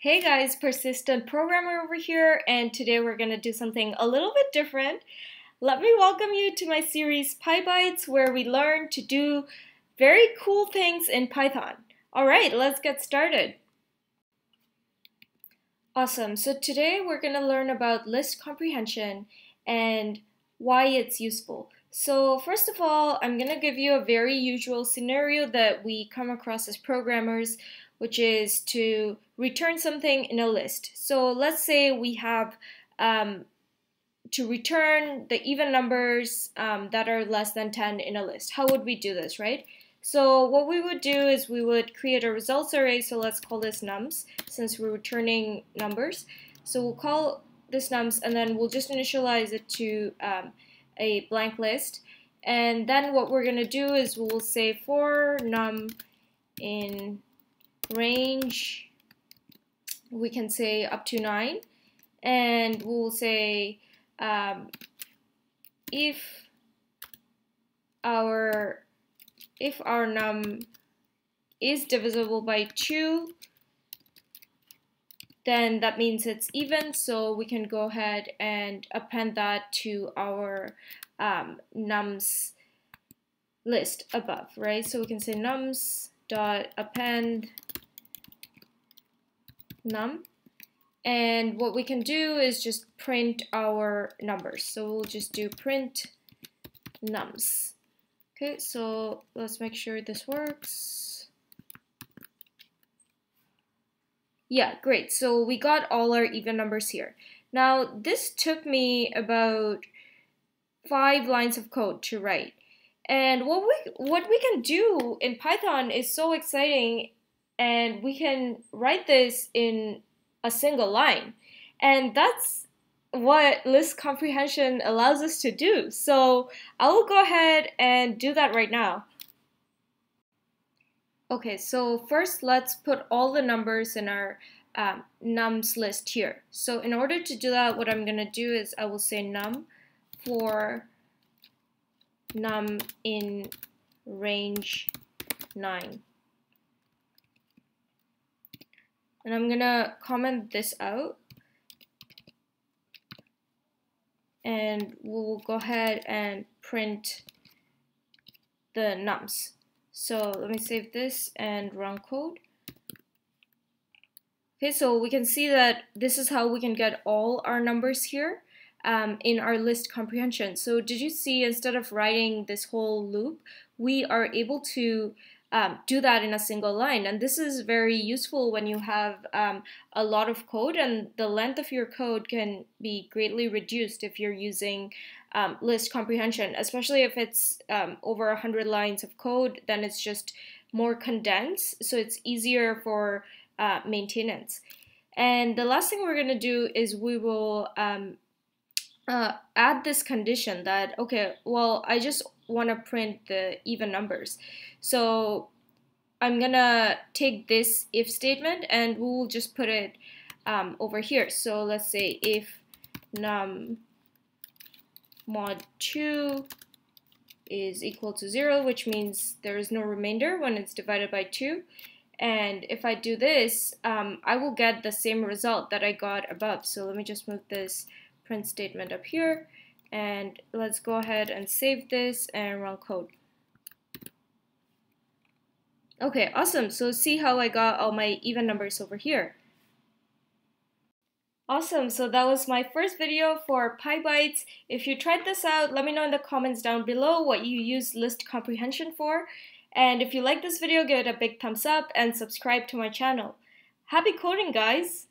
Hey guys, Persistent Programmer over here, and today we're going to do something a little bit different. Let me welcome you to my series PyBites, where we learn to do very cool things in Python. Alright, let's get started. Awesome, so today we're going to learn about list comprehension and why it's useful. So first of all, I'm going to give you a very usual scenario that we come across as programmers, which is to return something in a list. So let's say we have to return the even numbers that are less than 10 in a list. How would we do this, right? So what we would do is we would create a results array. So let's call this nums, since we're returning numbers. So we'll call this nums, and then we'll just initialize it to a blank list. And then what we're going to do is we'll say for num in range, we can say up to 9, and we'll say if our num is divisible by 2, then that means it's even, so we can go ahead and append that to our nums list above, right? So we can say nums dot append num, and what we can do is just print our numbers. So we'll just do print nums. Okay, so let's make sure this works. Yeah, great. So we got all our even numbers here. Now this took me about 5 lines of code to write. And what we can do in Python is so exciting, and we can write this in a single line. And that's what list comprehension allows us to do. So I will go ahead and do that right now. Okay, so first let's put all the numbers in our nums list here. So in order to do that, what I'm going to do is I will say num for num in range 9. And I'm gonna comment this out, and we'll go ahead and print the nums. So let me save this and run code. Okay, so we can see that this is how we can get all our numbers here in our list comprehension. So did you see, instead of writing this whole loop, we are able to do that in a single line? And this is very useful when you have a lot of code, and the length of your code can be greatly reduced if you're using list comprehension, especially if it's over 100 lines of code. Then it's just more condensed, so it's easier for maintenance. And the last thing we're going to do is we will add this condition that, okay, well, I just want to print the even numbers. So I'm gonna take this if statement and we'll just put it over here. So let's say if num mod 2 is equal to 0, which means there is no remainder when it's divided by 2. And if I do this, I will get the same result that I got above. So let me just move this print statement up here, and let's go ahead and save this and run code. Okay, awesome. So see how I got all my even numbers over here. Awesome, so that was my first video for PyBites. If you tried this out, let me know in the comments down below what you use list comprehension for. And if you like this video, give it a big thumbs up and subscribe to my channel. Happy coding, guys!